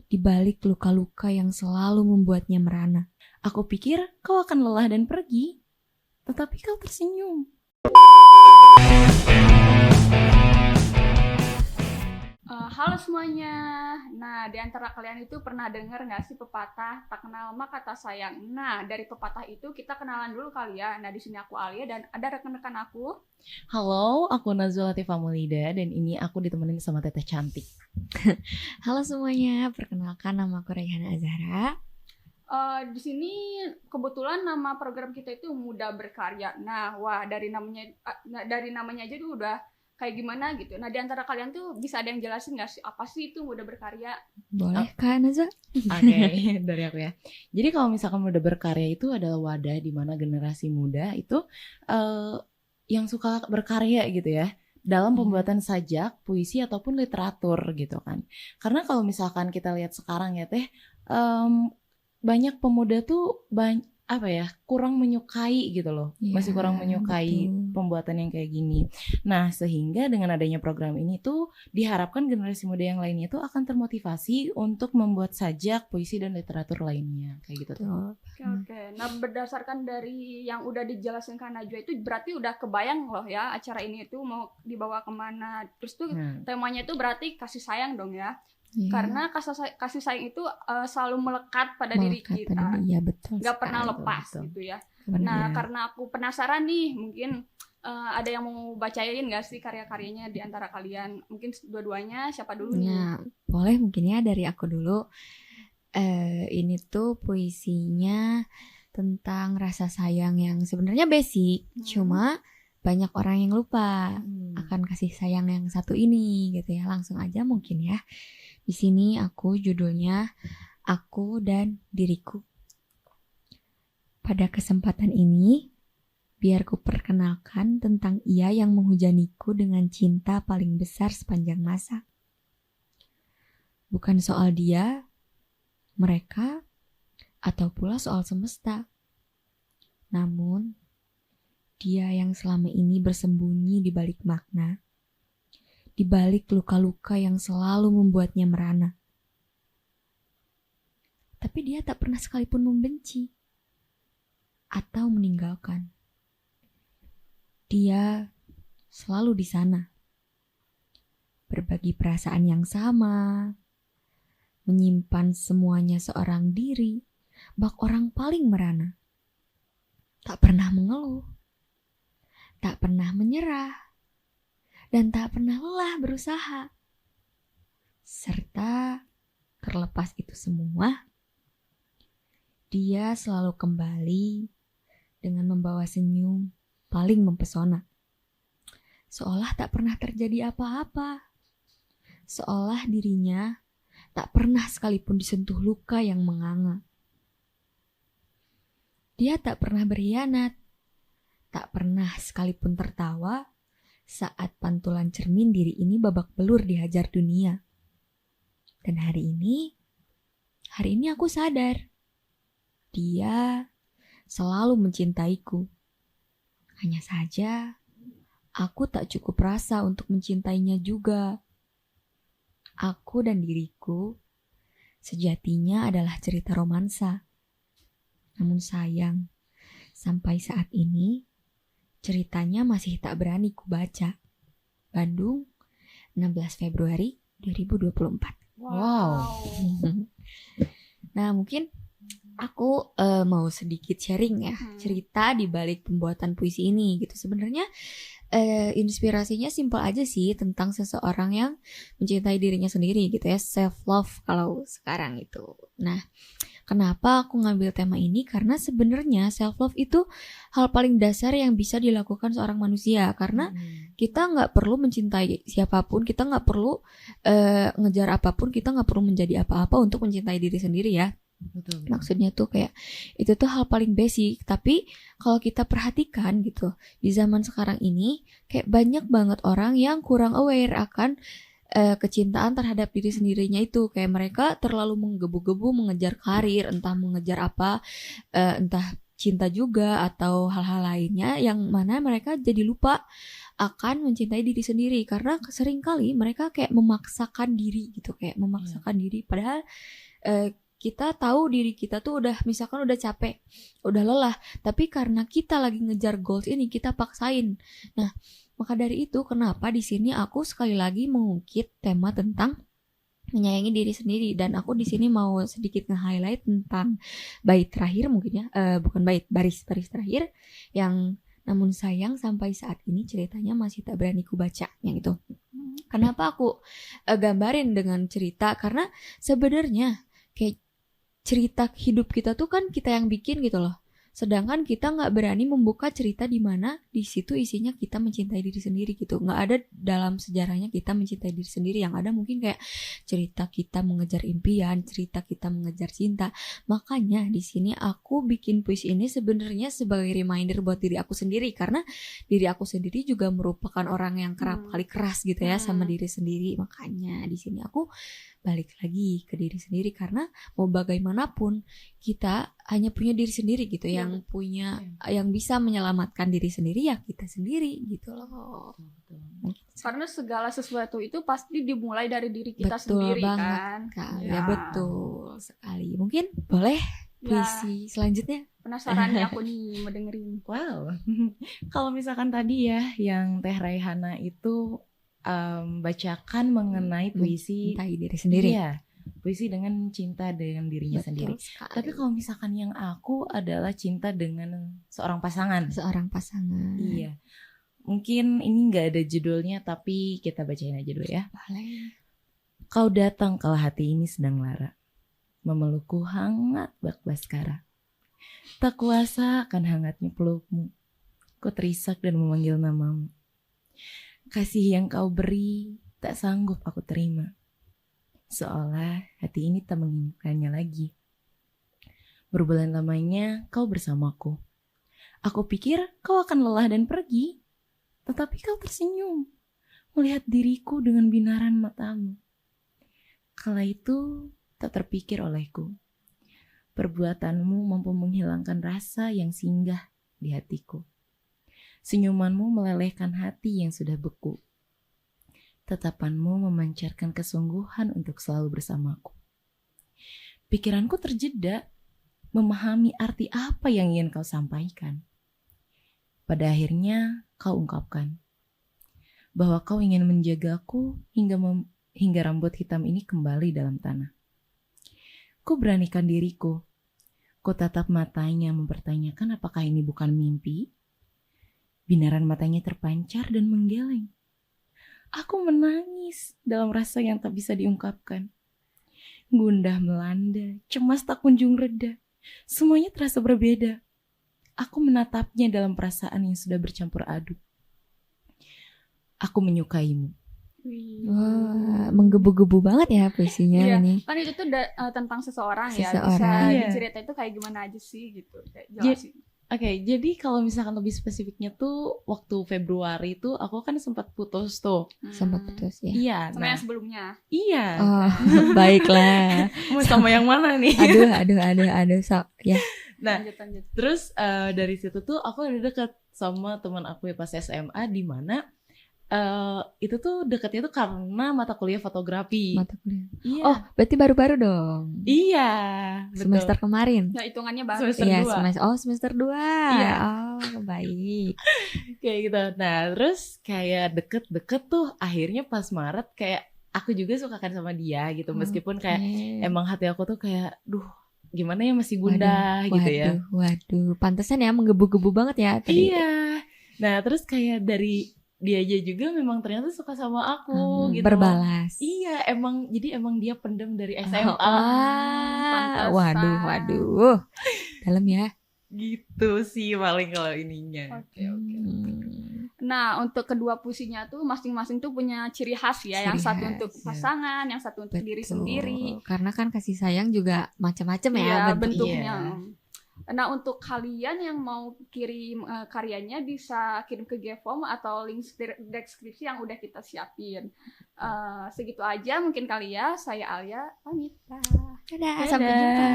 di balik luka-luka yang selalu membuatnya merana. Aku pikir kau akan lelah dan pergi, tetapi kau tersenyum. Halo semuanya. Nah, di antara kalian itu pernah dengar nggak sih pepatah tak kenal maka tak sayang? Nah, dari pepatah itu kita kenalan dulu kali ya. Nah, di sini aku Alia dan ada rekan-rekan aku. Halo, aku Nazwa Latifah Maulida dan ini aku ditemenin sama Teteh Cantik. Halo semuanya, perkenalkan nama aku Rayhana Azhara. Di sini kebetulan nama program kita itu Muda Berkarya. Nah, wah dari namanya aja tuh udah kayak gimana gitu. Nah, di antara kalian tuh bisa ada yang jelasin nggak sih apa sih itu Muda Berkarya? Boleh Kak Nazwa? Oke, dari aku ya. Jadi kalau misalkan Muda Berkarya itu adalah wadah di mana generasi muda itu yang suka berkarya gitu ya, dalam pembuatan sajak, puisi ataupun literatur gitu kan. Karena kalau misalkan kita lihat sekarang ya Teh, banyak pemuda tuh kurang menyukai gitu loh, masih kurang menyukai pembuatan yang kayak gini. Nah, sehingga dengan adanya program ini tuh diharapkan generasi muda yang lainnya tuh akan termotivasi untuk membuat sajak, puisi dan literatur lainnya kayak gitu tuh. Oke. Nah, berdasarkan dari yang udah dijelasin Kak Najwa itu berarti udah kebayang loh ya acara ini tuh mau dibawa kemana. Terus tuh temanya itu berarti kasih sayang dong ya. Karena kasih sayang itu selalu melekat pada diri kita. Iya, betul. Gak pernah lepas gitu ya. Nah, karena aku penasaran nih, mungkin ada yang mau bacain gak sih karya-karyanya di antara kalian? Mungkin dua-duanya, siapa dulu nih? Nah, boleh mungkin ya dari aku dulu. Ini tuh puisinya tentang rasa sayang yang sebenarnya basic, cuma banyak orang yang lupa akan kasih sayang yang satu ini gitu ya. Langsung aja mungkin ya. Di sini aku judulnya Aku dan Diriku. Pada kesempatan ini, biar ku perkenalkan tentang ia yang menghujaniku dengan cinta paling besar sepanjang masa. Bukan soal dia, mereka, atau pula soal semesta. Namun, dia yang selama ini bersembunyi di balik makna, di balik luka-luka yang selalu membuatnya merana. Tapi dia tak pernah sekalipun membenci atau meninggalkan. Dia selalu di sana, berbagi perasaan yang sama, menyimpan semuanya seorang diri, bak orang paling merana. Tak pernah mengeluh, tak pernah menyerah, dan tak pernah lelah berusaha. Serta terlepas itu semua, dia selalu kembali dengan membawa senyum paling mempesona. Seolah tak pernah terjadi apa-apa. Seolah dirinya tak pernah sekalipun disentuh luka yang menganga. Dia tak pernah berkhianat, tak pernah sekalipun tertawa saat pantulan cermin diri ini babak belur dihajar dunia. Dan hari ini aku sadar, dia selalu mencintaiku. Hanya saja, aku tak cukup rasa untuk mencintainya juga. Aku dan diriku sejatinya adalah cerita romansa. Namun sayang, sampai saat ini ceritanya masih tak berani kubaca. Bandung, 16 Februari 2024. Wow. Nah, mungkin aku mau sedikit sharing ya cerita di balik pembuatan puisi ini gitu. Sebenarnya inspirasinya simpel aja sih, tentang seseorang yang mencintai dirinya sendiri gitu ya, self love kalau sekarang itu. Nah, kenapa aku ngambil tema ini? Karena sebenarnya self love itu hal paling dasar yang bisa dilakukan seorang manusia. Karena kita nggak perlu mencintai siapapun, kita nggak perlu ngejar apapun, kita nggak perlu menjadi apa-apa untuk mencintai diri sendiri ya. Betul. Maksudnya tuh kayak itu tuh hal paling basic. Tapi kalau kita perhatikan gitu, di zaman sekarang ini kayak banyak banget orang yang kurang aware akan kecintaan terhadap diri sendirinya itu. Kayak mereka terlalu menggebu-gebu mengejar karir, entah mengejar apa, entah cinta juga atau hal-hal lainnya, yang mana mereka jadi lupa akan mencintai diri sendiri, karena seringkali mereka kayak memaksakan diri gitu, kayak memaksakan diri padahal kita tahu diri kita tuh udah misalkan udah capek, udah lelah, tapi karena kita lagi ngejar goals ini kita paksain. Nah, maka dari itu kenapa di sini aku sekali lagi mengungkit tema tentang menyayangi diri sendiri, dan aku di sini mau sedikit nge-highlight tentang bait terakhir mungkin ya, bukan bait, baris terakhir yang namun sayang sampai saat ini ceritanya masih tak berani ku baca, yang itu. Kenapa aku gambarin dengan cerita, karena sebenarnya kayak cerita hidup kita tuh kan kita yang bikin gitu loh. Sedangkan kita nggak berani membuka cerita di mana di situ isinya kita mencintai diri sendiri gitu. Nggak ada dalam sejarahnya kita mencintai diri sendiri. Yang ada mungkin kayak cerita kita mengejar impian, cerita kita mengejar cinta. Makanya di sini aku bikin puisi ini sebenarnya sebagai reminder buat diri aku sendiri, karena diri aku sendiri juga merupakan orang yang kerap kali keras gitu ya sama diri sendiri. Makanya di sini aku balik lagi ke diri sendiri, karena mau bagaimanapun kita hanya punya diri sendiri gitu, yang punya yang bisa menyelamatkan diri sendiri ya kita sendiri gitu loh. Karena segala sesuatu itu pasti dimulai dari diri kita Betul sendiri banget, kan. Ya betul sekali. Mungkin boleh puisi selanjutnya. Penasaran nih aku nih mau dengerin. Wow. Kalau misalkan tadi ya yang Teh Raihana itu bacakan mengenai puisi mencintai diri sendiri. Iya, puisi dengan cinta dengan dirinya sendiri. Sekali. Tapi kalau misalkan yang aku adalah cinta dengan seorang pasangan. Seorang pasangan. Iya. Mungkin ini nggak ada judulnya, tapi kita bacain aja dulu ya. Boleh. Kau datang kala hati ini sedang lara, memelukku hangat bak baskara. Tak kuasa akan hangatnya pelukmu, ku terisak dan memanggil namamu. Kasih yang kau beri tak sanggup aku terima, seolah hati ini tak menginginkannya lagi. Berbulan lamanya kau bersamaku. Aku pikir kau akan lelah dan pergi, tetapi kau tersenyum melihat diriku dengan binaran matamu. Kala itu tak terpikir olehku, perbuatanmu mampu menghilangkan rasa yang singgah di hatiku. Senyumanmu melelehkan hati yang sudah beku. Tatapanmu memancarkan kesungguhan untuk selalu bersamaku. Pikiranku terjeda, memahami arti apa yang ingin kau sampaikan. Pada akhirnya kau ungkapkan bahwa kau ingin menjagaku hingga rambut hitam ini kembali dalam tanah. Ku beranikan diriku. Ku tatap matanya mempertanyakan apakah ini bukan mimpi. Binaran matanya terpancar dan menggeleng. Aku menangis dalam rasa yang tak bisa diungkapkan. Gundah melanda, cemas tak kunjung reda. Semuanya terasa berbeda. Aku menatapnya dalam perasaan yang sudah bercampur aduk. Aku menyukaimu. Wah, menggebu-gebu banget ya puisinya ini. Kan itu tuh tentang seseorang ya. Seseorang. Bisa diceritain itu kayak gimana aja sih gitu. Kayak jelasin. Oke, jadi kalau misalkan lebih spesifiknya tuh waktu Februari tuh aku kan sempat putus tuh. Sempat putus ya. Iya. Sama yang sebelumnya. Iya. Oh, baiklah. Mau sama yang mana nih? Aduh, sok ya. Nah, lanjut. terus dari situ tuh aku udah deket sama teman aku pas SMA, di mana itu tuh deketnya tuh karena mata kuliah fotografi. Mata kuliah. Iya. Oh, berarti baru-baru dong. Iya, betul. Semester kemarin. Nah, hitungannya baru. Semester Iya, 2. semester 2. Iya. Oh, baik. Kayak gitu. Nah, terus kayak deket-deket tuh akhirnya pas Maret kayak aku juga suka kan sama dia gitu. Meskipun kayak emang hati aku tuh kayak gimana ya, masih gundah gitu ya. Waduh, pantesan ya menggebu-gebu banget ya tadi. Iya. Nah, terus kayak dari dia aja juga memang ternyata suka sama aku gitu. Berbalas. Iya, jadi emang dia pendem dari SMA. Waduh. Dalam ya. Gitu sih paling kalau ininya. Oke. Nah, untuk kedua puisinya tuh masing-masing tuh punya ciri khas ya. Yang satu untuk pasangan, yang satu untuk diri sendiri. Karena kan kasih sayang juga macam-macam ya bentuknya. Nah, untuk kalian yang mau kirim karyanya bisa kirim ke Gform atau link deskripsi yang udah kita siapin. Segitu aja mungkin kali ya. Saya Alia, pamit. Dadah, sampai jumpa.